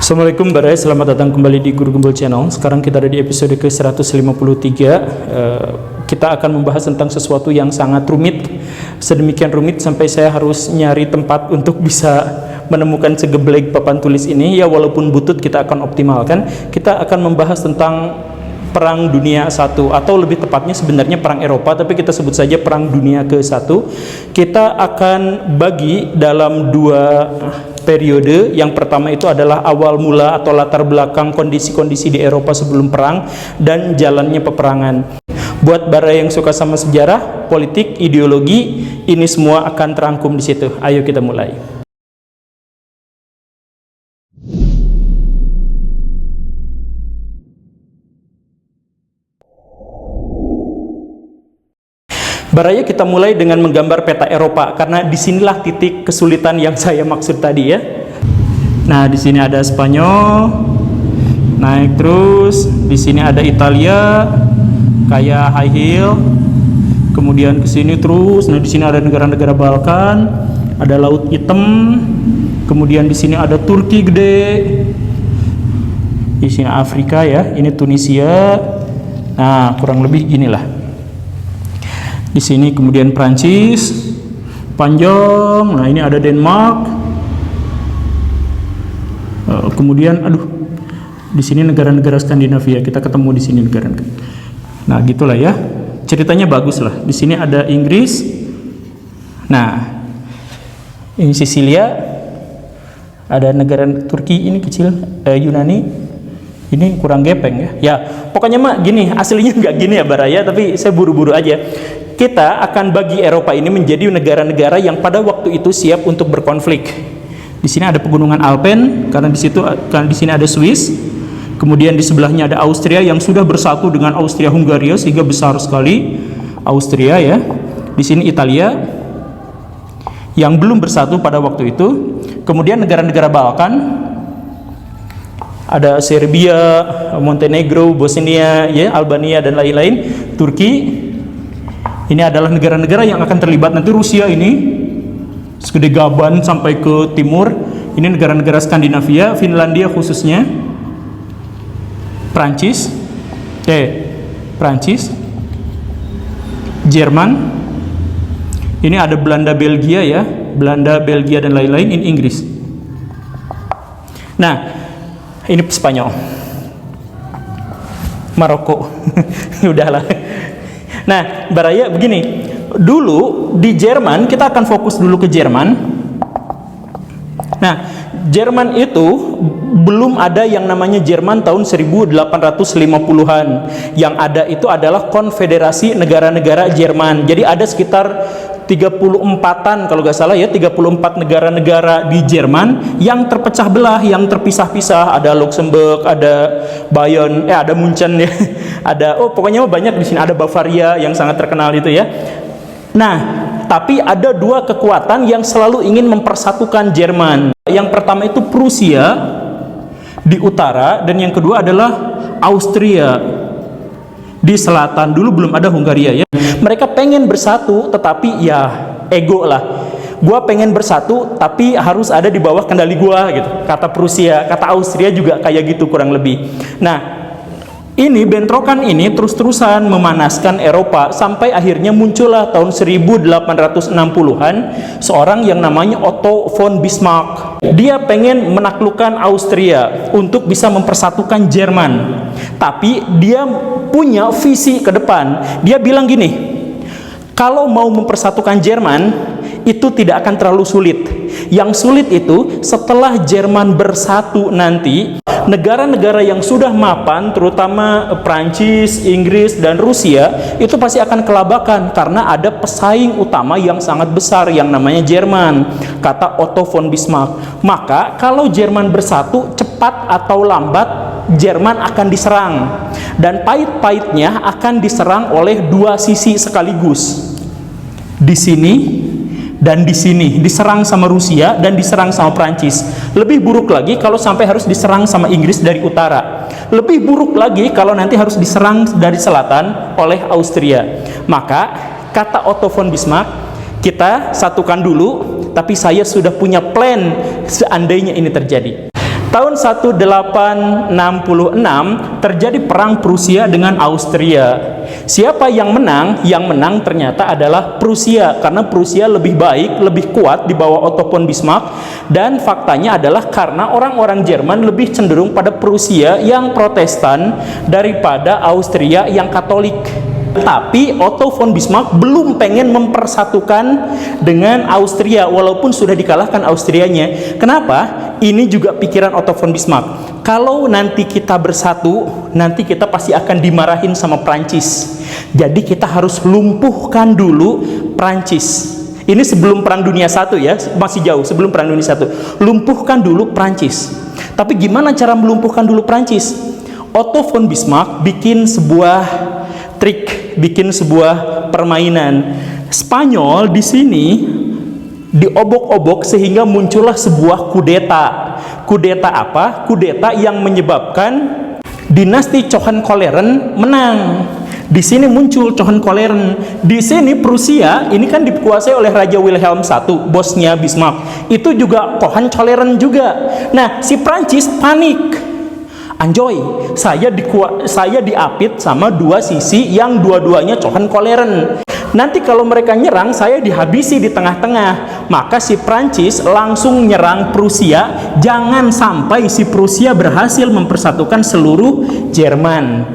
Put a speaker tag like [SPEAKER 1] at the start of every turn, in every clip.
[SPEAKER 1] Assalamualaikum Barai, selamat datang kembali di Guru Gembul Channel. Sekarang kita ada di episode ke-153. Kita akan membahas tentang sesuatu yang sangat rumit. Sedemikian rumit sampai saya harus nyari tempat untuk bisa menemukan segeblek papan tulis ini. Ya walaupun butut kita akan optimalkan. Kita akan membahas tentang Perang Dunia I, atau lebih tepatnya sebenarnya Perang Eropa, tapi kita sebut saja Perang Dunia ke-1. Kita akan bagi dalam dua periode. Yang pertama itu adalah awal mula atau latar belakang kondisi-kondisi di Eropa sebelum perang dan jalannya peperangan. Buat Barai yang suka sama sejarah, politik, ideologi, ini semua akan terangkum di situ. Ayo kita mulai. Baraya kita mulai dengan menggambar peta Eropa, karena disinilah titik kesulitan yang saya maksud tadi ya. Nah, di sini ada Spanyol, naik terus. Di sini ada Italia, kayak high heel. Kemudian ke sini terus. Nah, di sini ada negara-negara Balkan, ada Laut Hitam. Kemudian di sini ada Turki gede. Di sini Afrika ya. Ini Tunisia. Nah, kurang lebih ginilah. Di sini kemudian Prancis panjang. Nah, ini ada Denmark. Kemudian di sini negara-negara Skandinavia. Kita ketemu di sini negara-negara. Nah, gitulah ya. Ceritanya bagus lah. Di sini ada Inggris. Nah, ini Sisilia. Ada negara Turki ini kecil, Yunani. Ini kurang gepeng ya. Ya, pokoknya mah gini, aslinya nggak gini ya Baraya, tapi saya buru-buru aja. Kita akan bagi Eropa ini menjadi negara-negara yang pada waktu itu siap untuk berkonflik. Di sini ada pegunungan Alpen, karena di sini ada Swiss. Kemudian di sebelahnya ada Austria yang sudah bersatu dengan Austria-Hungaria sehingga besar sekali Austria ya. Di sini Italia yang belum bersatu pada waktu itu. Kemudian negara-negara Balkan, ada Serbia, Montenegro, Bosnia, ya, Albania dan lain-lain. Turki. Ini adalah negara-negara yang akan terlibat. Nanti Rusia ini segede Gaban sampai ke timur. Ini negara-negara Skandinavia, Finlandia khususnya. Prancis, Jerman. Ini ada Belanda, Belgia ya. Belanda, Belgia dan lain-lain. Ini Inggris. Nah, ini Spanyol, Maroko. Udahlah. Nah, Baraya begini. Dulu di Jerman, kita akan fokus dulu ke Jerman. Nah, Jerman itu belum ada yang namanya Jerman tahun 1850-an. Yang ada itu adalah konfederasi negara-negara Jerman. Jadi ada sekitar 34-an kalau nggak salah ya, 34 negara-negara di Jerman yang terpecah belah, yang terpisah-pisah. Ada Luxembourg, ada Bayern, ada Munchen ya. Ada pokoknya banyak di sini, ada Bavaria yang sangat terkenal itu ya. Nah, tapi ada dua kekuatan yang selalu ingin mempersatukan Jerman. Yang pertama itu Prusia di utara, dan yang kedua adalah Austria di selatan. Dulu belum ada Hungaria ya. Mereka pengen bersatu, tetapi ya ego lah. Gua pengen bersatu, tapi harus ada di bawah kendali gua gitu. Kata Prusia, kata Austria juga kayak gitu kurang lebih. Nah, ini bentrokan ini terus-terusan memanaskan Eropa sampai akhirnya muncullah tahun 1860-an seorang yang namanya Otto von Bismarck. Dia pengen menaklukkan Austria untuk bisa mempersatukan Jerman. Tapi dia punya visi ke depan. Dia bilang gini, kalau mau mempersatukan Jerman itu tidak akan terlalu sulit. Yang sulit itu setelah Jerman bersatu nanti, negara-negara yang sudah mapan, terutama Prancis, Inggris, dan Rusia, itu pasti akan kelabakan karena ada pesaing utama yang sangat besar yang namanya Jerman, kata Otto von Bismarck. Maka kalau Jerman bersatu, cepat atau lambat Jerman akan diserang, dan pahit-pahitnya akan diserang oleh dua sisi sekaligus. Di sini dan di sini diserang sama Rusia dan diserang sama Prancis. Lebih buruk lagi kalau sampai harus diserang sama Inggris dari utara. Lebih buruk lagi kalau nanti harus diserang dari selatan oleh Austria. Maka kata Otto von Bismarck, kita satukan dulu, tapi saya sudah punya plan seandainya ini terjadi. Tahun 1866 terjadi perang Prusia dengan Austria. Siapa yang menang? Yang menang ternyata adalah Prusia, karena Prusia lebih baik, lebih kuat di bawah Otto von Bismarck, dan faktanya adalah karena orang-orang Jerman lebih cenderung pada Prusia yang Protestan daripada Austria yang Katolik. Tapi Otto von Bismarck belum pengen mempersatukan dengan Austria walaupun sudah dikalahkan Austrianya. Kenapa? Ini juga pikiran Otto von Bismarck. Kalau nanti kita bersatu, nanti kita pasti akan dimarahin sama Prancis. Jadi kita harus lumpuhkan dulu Prancis. Ini sebelum Perang Dunia I ya, masih jauh sebelum Perang Dunia I. Lumpuhkan dulu Prancis. Tapi gimana cara melumpuhkan dulu Prancis? Otto von Bismarck bikin sebuah trik, bikin sebuah permainan. Spanyol di sini diobok-obok sehingga muncullah sebuah kudeta. Kudeta apa? Kudeta yang menyebabkan dinasti Hohenzollern menang. Di sini muncul Hohenzollern. Di sini Prusia ini kan dikuasai oleh Raja Wilhelm I, bosnya Bismarck. Itu juga Hohenzollern juga. Nah, si Prancis panik. Anjoy, saya diapit sama dua sisi yang dua-duanya Hohenzollern. Nanti kalau mereka nyerang, saya dihabisi di tengah-tengah. Maka si Prancis langsung nyerang Prusia. Jangan sampai si Prusia berhasil mempersatukan seluruh Jerman.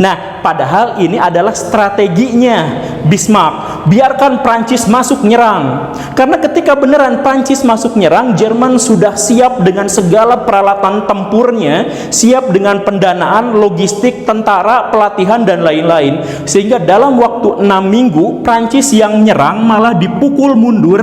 [SPEAKER 1] Nah, padahal ini adalah strateginya Bismarck. Biarkan Prancis masuk nyerang. Karena ketika beneran Prancis masuk nyerang, Jerman sudah siap dengan segala peralatan tempurnya, siap dengan pendanaan, logistik, tentara, pelatihan, dan lain-lain. Sehingga dalam waktu 6 minggu, Prancis yang nyerang malah dipukul mundur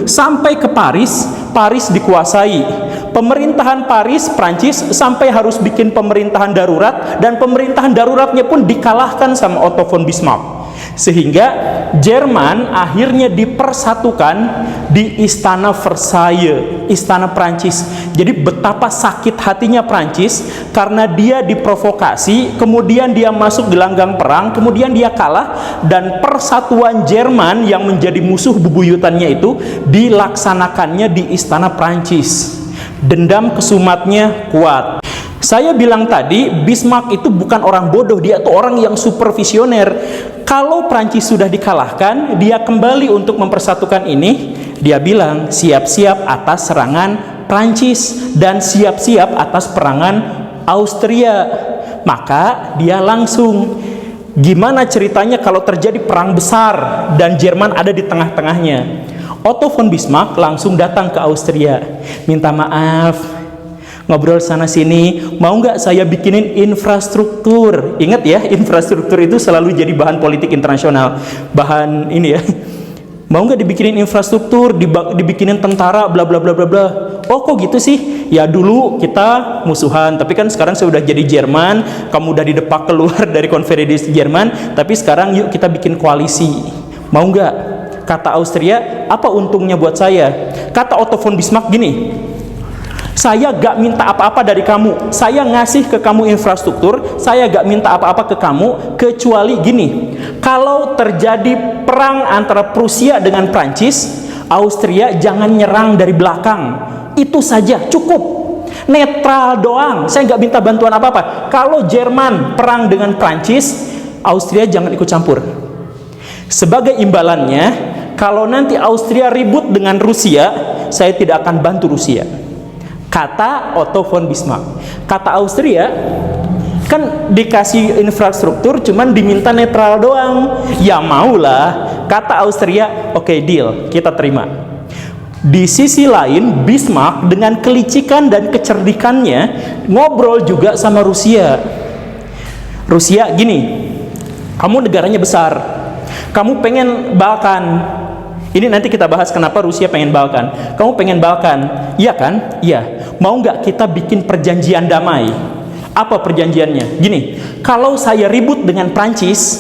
[SPEAKER 1] sampai ke Paris. Paris dikuasai. Pemerintahan Paris, Prancis, sampai harus bikin pemerintahan darurat, dan pemerintahan daruratnya pun dikalahkan sama Otto von Bismarck. Sehingga Jerman akhirnya dipersatukan di Istana Versailles, Istana Prancis. Jadi betapa sakit hatinya Prancis karena dia diprovokasi, kemudian dia masuk di gelanggang perang, kemudian dia kalah, dan persatuan Jerman yang menjadi musuh bebuyutannya itu dilaksanakannya di Istana Prancis. Dendam kesumatnya kuat. Saya bilang tadi, Bismarck itu bukan orang bodoh, dia itu orang yang super visioner. Kalau Prancis sudah dikalahkan, dia kembali untuk mempersatukan ini. Dia bilang, siap-siap atas serangan Prancis dan siap-siap atas perangan Austria. Maka dia langsung, gimana ceritanya kalau terjadi perang besar dan Jerman ada di tengah-tengahnya? Otto von Bismarck langsung datang ke Austria, minta maaf, ngobrol sana sini, mau nggak saya bikinin infrastruktur? Ingat ya, infrastruktur itu selalu jadi bahan politik internasional, bahan ini ya. Mau nggak dibikinin infrastruktur, dibikinin tentara, bla bla bla bla bla. Oh kok gitu sih? Ya dulu kita musuhan, tapi kan sekarang saya udah jadi Jerman, kamu udah didepak keluar dari konfederasi Jerman, tapi sekarang yuk kita bikin koalisi. Mau nggak? Kata Austria, apa untungnya buat saya? Kata Otto von Bismarck gini, saya gak minta apa-apa dari kamu, saya ngasih ke kamu infrastruktur, saya gak minta apa-apa ke kamu, kecuali gini, kalau terjadi perang antara Prusia dengan Prancis, Austria jangan nyerang dari belakang, itu saja, cukup, netral doang, saya gak minta bantuan apa-apa. Kalau Jerman perang dengan Prancis, Austria jangan ikut campur. Sebagai imbalannya, kalau nanti Austria ribut dengan Rusia, saya tidak akan bantu Rusia. Kata Otto von Bismarck. Kata Austria, kan dikasih infrastruktur cuman diminta netral doang. Ya maulah. Kata Austria, oke, deal, kita terima. Di sisi lain, Bismarck dengan kelicikan dan kecerdikannya ngobrol juga sama Rusia. Rusia gini, kamu negaranya besar, kamu pengen Balkan. Ini nanti kita bahas kenapa Rusia pengen Balkan. Kamu pengen Balkan, iya kan? Iya. Mau nggak kita bikin perjanjian damai? Apa perjanjiannya? Gini, kalau saya ribut dengan Prancis,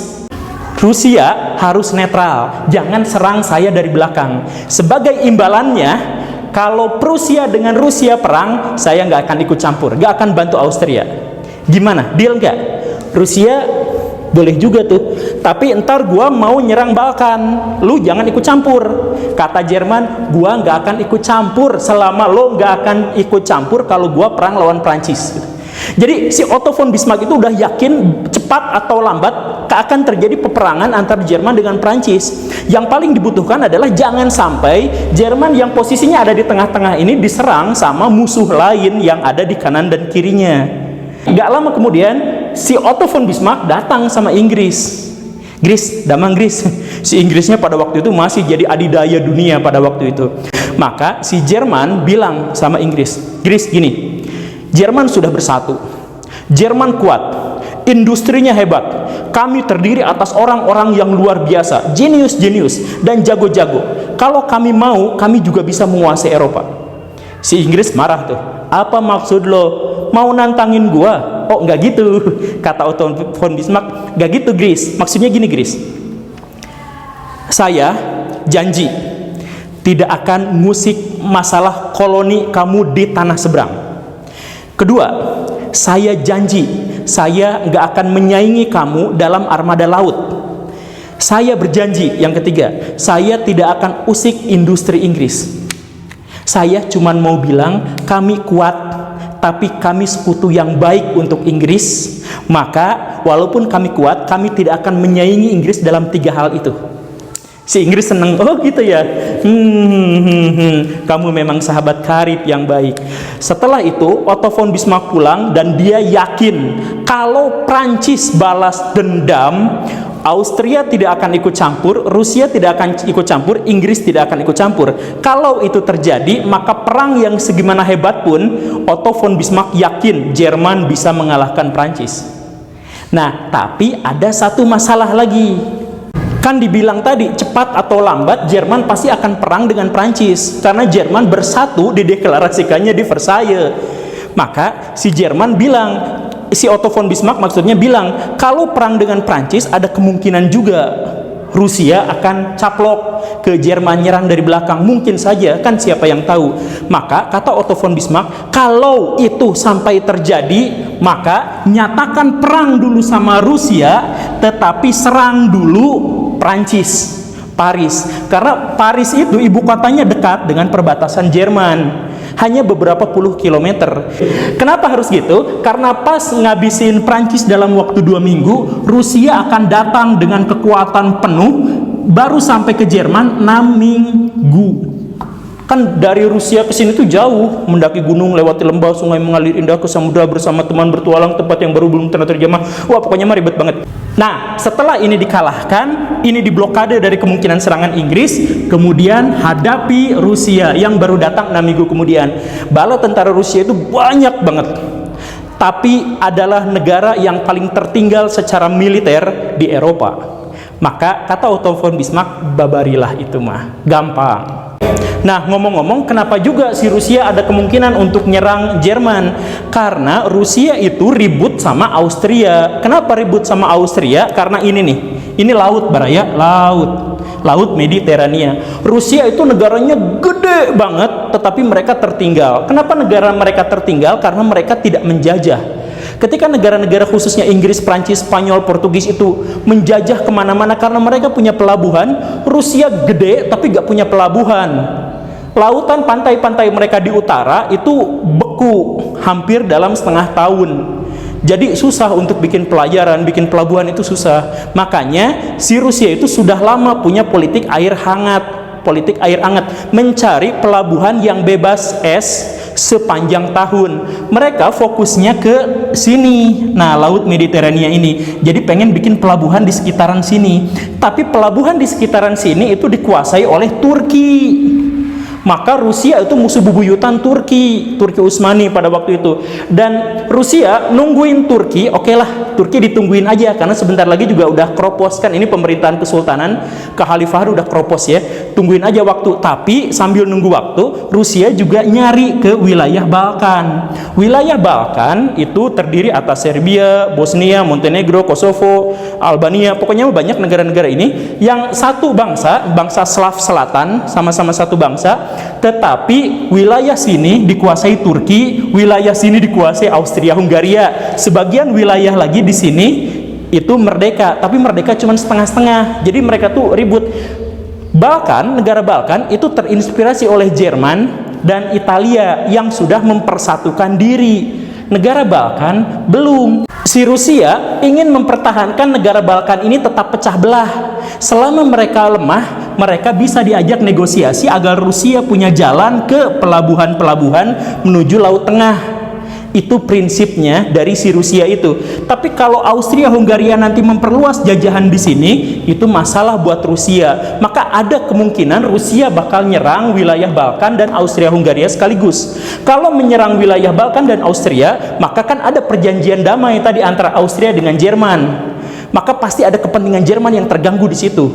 [SPEAKER 1] Rusia harus netral, jangan serang saya dari belakang. Sebagai imbalannya, kalau Prusia dengan Rusia perang, saya nggak akan ikut campur, nggak akan bantu Austria. Gimana? Deal nggak? Rusia Boleh juga tuh. Tapi ntar gua mau nyerang Balkan, lu jangan ikut campur. Kata Jerman, gua nggak akan ikut campur selama lo nggak akan ikut campur kalau gua perang lawan Prancis. Jadi si Otto von Bismarck itu udah yakin cepat atau lambat akan terjadi peperangan antara Jerman dengan Prancis. Yang paling dibutuhkan adalah jangan sampai Jerman yang posisinya ada di tengah-tengah ini diserang sama musuh lain yang ada di kanan dan kirinya. Gak lama kemudian si Otto von Bismarck datang sama Inggris. Damang Inggris. Si Inggrisnya pada waktu itu masih jadi adidaya dunia pada waktu itu. Maka si Jerman bilang sama Inggris gini, Jerman sudah bersatu, Jerman kuat, industrinya hebat, kami terdiri atas orang-orang yang luar biasa, jenius dan jago-jago. Kalau kami mau, kami juga bisa menguasai Eropa. Si Inggris marah tuh. Apa maksud lo? Mau nantangin gua? Oh, nggak gitu, kata Otto von Bismarck. Nggak gitu, Gris. Maksudnya gini, Gris. Saya janji tidak akan ngusik masalah koloni kamu di tanah seberang. Kedua, saya janji saya nggak akan menyaingi kamu dalam armada laut. Saya berjanji, yang ketiga, saya tidak akan usik industri Inggris. Saya cuma mau bilang kami kuat, tapi kami sekutu yang baik untuk Inggris. Maka walaupun kami kuat, kami tidak akan menyaingi Inggris dalam 3 hal itu. Si Inggris seneng, oh gitu ya, kamu memang sahabat karib yang baik. Setelah itu Otto von Bismarck pulang dan dia yakin kalau Prancis balas dendam, Austria tidak akan ikut campur, Rusia tidak akan ikut campur, Inggris tidak akan ikut campur. Kalau itu terjadi, maka perang yang segimana hebat pun Otto von Bismarck yakin Jerman bisa mengalahkan Prancis. Nah, tapi ada satu masalah lagi. Kan dibilang tadi, cepat atau lambat Jerman pasti akan perang dengan Prancis karena Jerman bersatu dideklarasikannya di Versailles. Maka si Jerman bilang, si Otto von Bismarck maksudnya bilang, kalau perang dengan Prancis ada kemungkinan juga Rusia akan caplok ke Jerman, nyerang dari belakang, mungkin saja, kan siapa yang tahu. Maka kata Otto von Bismarck, kalau itu sampai terjadi, maka nyatakan perang dulu sama Rusia, tetapi serang dulu Prancis, Paris. Karena Paris itu ibu kotanya dekat dengan perbatasan Jerman, hanya beberapa puluh kilometer. Kenapa harus gitu? Karena pas ngabisin Prancis dalam waktu 2 minggu, Rusia akan datang dengan kekuatan penuh, baru sampai ke Jerman 6 minggu. Kan dari Rusia ke sini tuh jauh, mendaki gunung, lewati lembah, sungai mengalir indah ke samudra bersama teman bertualang, tempat yang baru belum pernah terjamah. Wah, pokoknya mah ribet banget. Nah, setelah ini dikalahkan, ini diblokade dari kemungkinan serangan Inggris, kemudian hadapi Rusia yang baru datang 6 minggu kemudian. Bala tentara Rusia itu banyak banget, tapi adalah negara yang paling tertinggal secara militer di Eropa. Maka kata Otto von Bismarck, babarilah itu mah, gampang. Nah, ngomong-ngomong, kenapa juga si Rusia ada kemungkinan untuk nyerang Jerman? Karena Rusia itu ribut sama Austria. Kenapa ribut sama Austria? Karena ini nih, ini laut Baraya, laut Mediterania. Rusia itu negaranya gede banget, tetapi mereka tertinggal. Kenapa negara mereka tertinggal? Karena mereka tidak menjajah. Ketika negara-negara khususnya Inggris, Prancis, Spanyol, Portugis itu menjajah kemana-mana karena mereka punya pelabuhan, Rusia gede tapi gak punya pelabuhan. Lautan pantai-pantai mereka di utara itu beku hampir dalam setengah tahun. Jadi susah untuk bikin pelayaran, bikin pelabuhan itu susah. Makanya si Rusia itu sudah lama punya politik air hangat. Politik air hangat, mencari pelabuhan yang bebas es sepanjang tahun. Mereka fokusnya ke sini, nah laut Mediterania ini. Jadi pengen bikin pelabuhan di sekitaran sini. Tapi pelabuhan di sekitaran sini itu dikuasai oleh Turki. Maka Rusia itu musuh bebuyutan Turki Utsmani pada waktu itu. Dan Rusia nungguin Turki, oke lah, Turki ditungguin aja karena sebentar lagi juga udah kropos kan, ini pemerintahan kesultanan, kekhalifahan udah kropos ya. Tungguin aja waktu. Tapi sambil nunggu waktu, Rusia juga nyari ke wilayah Balkan. Wilayah Balkan itu terdiri atas Serbia, Bosnia, Montenegro, Kosovo, Albania, pokoknya banyak negara-negara ini yang satu bangsa, bangsa Slav Selatan, sama-sama satu bangsa. Tetapi wilayah sini dikuasai Turki, wilayah sini dikuasai Austria Hungaria, sebagian wilayah lagi di sini itu merdeka, tapi merdeka cuma setengah-setengah. Jadi mereka tuh ribut. Balkan, negara Balkan itu terinspirasi oleh Jerman dan Italia yang sudah mempersatukan diri. Negara Balkan belum. Si Rusia ingin mempertahankan negara Balkan ini tetap pecah belah. Selama mereka lemah, mereka bisa diajak negosiasi agar Rusia punya jalan ke pelabuhan-pelabuhan menuju Laut Tengah. Itu prinsipnya dari si Rusia itu. Tapi kalau Austria-Hungaria nanti memperluas jajahan di sini, itu masalah buat Rusia. Maka ada kemungkinan Rusia bakal nyerang wilayah Balkan dan Austria-Hungaria sekaligus. Kalau menyerang wilayah Balkan dan Austria, maka kan ada perjanjian damai tadi antara Austria dengan Jerman. Maka pasti ada kepentingan Jerman yang terganggu di situ.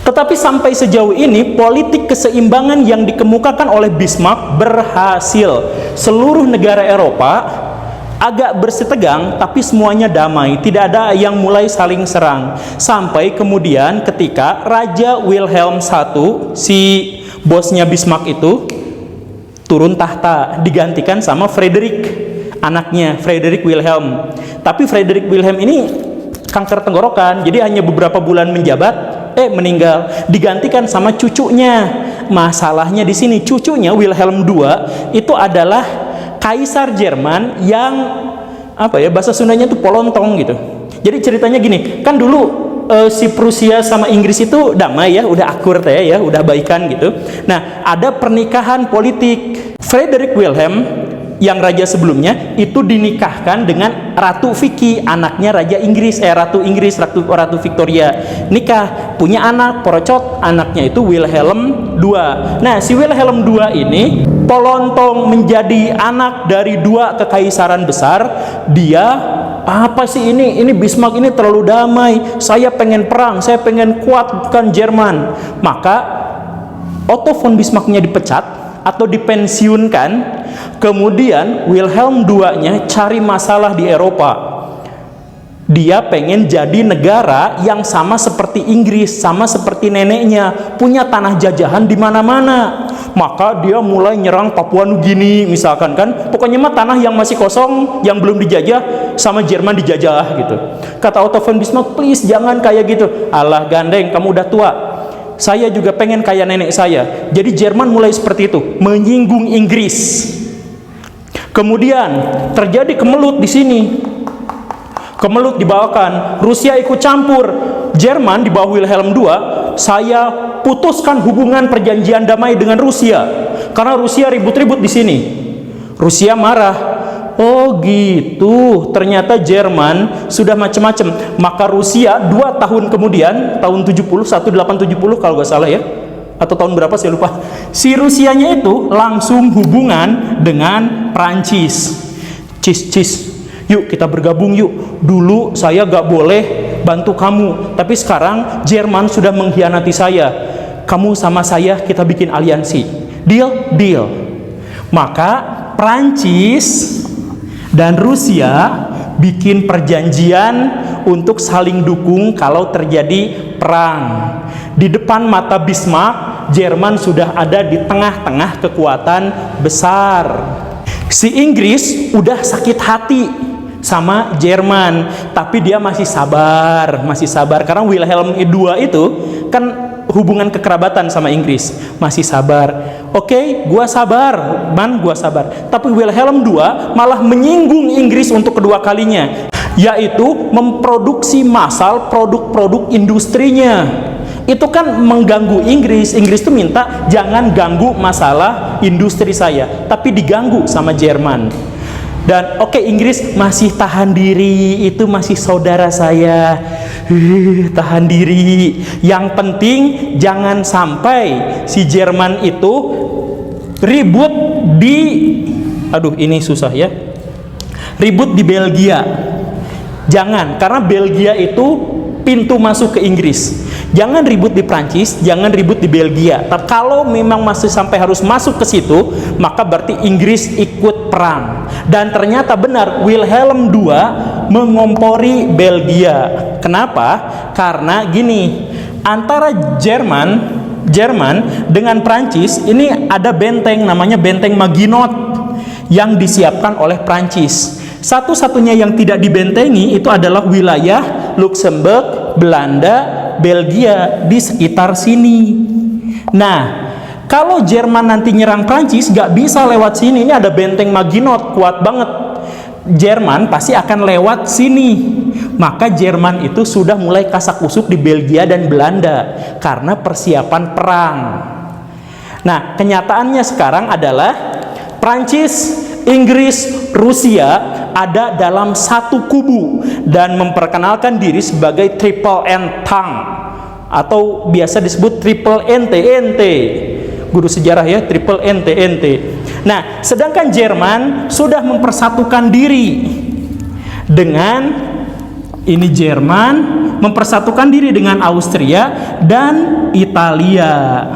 [SPEAKER 1] Tetapi sampai sejauh ini politik keseimbangan yang dikemukakan oleh Bismarck berhasil. Seluruh negara Eropa agak bersitegang, tapi semuanya damai. Tidak ada yang mulai saling serang. Sampai kemudian ketika Raja Wilhelm I, si bosnya Bismarck itu, turun tahta, digantikan sama Frederick, anaknya Frederick Wilhelm. Tapi Frederick Wilhelm ini kanker tenggorokan, jadi hanya beberapa bulan menjabat, meninggal, digantikan sama cucunya. Masalahnya di sini cucunya Wilhelm II itu adalah kaisar Jerman yang bahasa Sundanya itu polontong gitu. Jadi ceritanya gini, kan dulu si Prusia sama Inggris itu damai ya, udah akur ya, udah baikan gitu. Nah, ada pernikahan politik. Frederick Wilhelm yang raja sebelumnya itu dinikahkan dengan Ratu Vicky, anaknya Raja Inggris, Ratu Inggris, Ratu Victoria. Nikah, punya anak, porocot, anaknya itu Wilhelm II. Nah, si Wilhelm II ini polontong menjadi anak dari dua kekaisaran besar. Dia, apa sih ini Bismarck ini terlalu damai, saya pengen perang, saya pengen kuatkan Jerman. Maka Otto von Bismarck-nya dipecat atau dipensiunkan. Kemudian Wilhelm II-nya cari masalah di Eropa. Dia pengen jadi negara yang sama seperti Inggris, sama seperti neneknya, punya tanah jajahan di mana-mana. Maka dia mulai nyerang Papua Nugini misalkan kan. Pokoknya mah tanah yang masih kosong, yang belum dijajah sama Jerman dijajah gitu. Kata Otto von Bismarck, please jangan kayak gitu. Alah gandeng, kamu udah tua. Saya juga pengen kayak nenek saya. Jadi Jerman mulai seperti itu, menyinggung Inggris. Kemudian terjadi kemelut di sini. Kemelut di Balkan, Rusia ikut campur. Jerman di bawah Wilhelm II, saya putuskan hubungan perjanjian damai dengan Rusia karena Rusia ribut-ribut di sini. Rusia marah. Oh gitu, ternyata Jerman sudah macam-macam. Maka Rusia 2 tahun kemudian, tahun 1870 kalau nggak salah ya, atau tahun berapa saya lupa, si Rusianya itu langsung hubungan dengan Prancis. Cis, yuk kita bergabung yuk. Dulu saya gak boleh bantu kamu, tapi sekarang Jerman sudah mengkhianati saya. Kamu sama saya, kita bikin aliansi. Deal. Maka Prancis dan Rusia bikin perjanjian untuk saling dukung kalau terjadi perang. Di depan mata Bismarck, Jerman sudah ada di tengah-tengah kekuatan besar. Si Inggris udah sakit hati sama Jerman, tapi dia masih sabar karena Wilhelm II itu kan hubungan kekerabatan sama Inggris, masih sabar. Oke, gua sabar. Tapi Wilhelm II malah menyinggung Inggris untuk kedua kalinya, yaitu memproduksi massal produk-produk industrinya. Itu kan mengganggu Inggris. Inggris tuh minta jangan ganggu masalah industri saya, tapi diganggu sama Jerman. Dan Inggris masih tahan diri, itu masih saudara saya. Tahan diri. Yang penting jangan sampai si Jerman itu ribut di, ini susah ya, ribut di Belgia. Jangan, karena Belgia itu pintu masuk ke Inggris. Jangan ribut di Prancis, jangan ribut di Belgia. Tapi kalau memang masih sampai harus masuk ke situ, maka berarti Inggris ikut perang. Dan ternyata benar, Wilhelm II mengompori Belgia. Kenapa? Karena gini, antara Jerman dengan Prancis ini ada benteng, namanya benteng Maginot, yang disiapkan oleh Prancis. Satu-satunya yang tidak dibentengi itu adalah wilayah Luxembourg, Belanda, Belgia di sekitar sini. Nah, kalau Jerman nanti nyerang Prancis, gak bisa lewat sini. Ini ada benteng Maginot, kuat banget. Jerman pasti akan lewat sini. Maka Jerman itu sudah mulai kasak-kusuk di Belgia dan Belanda karena persiapan perang. Nah, kenyataannya sekarang adalah Prancis, Inggris, Rusia ada dalam satu kubu dan memperkenalkan diri sebagai Triple Entente atau biasa disebut Triple Entente. Guru sejarah ya, Triple Entente. Nah, sedangkan Jerman sudah mempersatukan diri dengan ini Jerman mempersatukan diri dengan Austria dan Italia.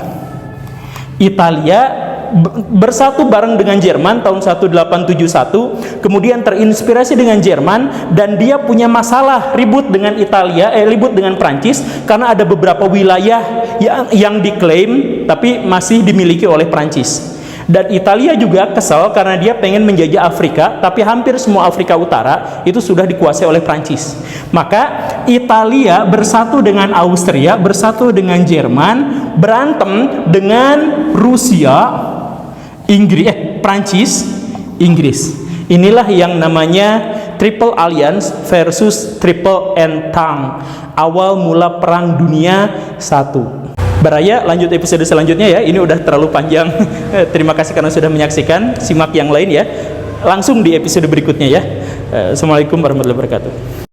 [SPEAKER 1] Italia bersatu bareng dengan Jerman tahun 1871, kemudian terinspirasi dengan Jerman dan dia punya masalah ribut dengan ribut dengan Prancis karena ada beberapa wilayah yang diklaim tapi masih dimiliki oleh Prancis. Dan Italia juga kesal karena dia pengen menjajah Afrika, tapi hampir semua Afrika Utara itu sudah dikuasai oleh Prancis. Maka Italia bersatu dengan Austria, bersatu dengan Jerman, berantem dengan Rusia, Prancis, Inggris. Inilah yang namanya Triple Alliance versus Triple Entente. Awal mula Perang Dunia I. Baraya, lanjut episode selanjutnya ya. Ini udah terlalu panjang. Terima kasih karena sudah menyaksikan. Simak yang lain ya. Langsung di episode berikutnya ya. Assalamualaikum warahmatullahi wabarakatuh.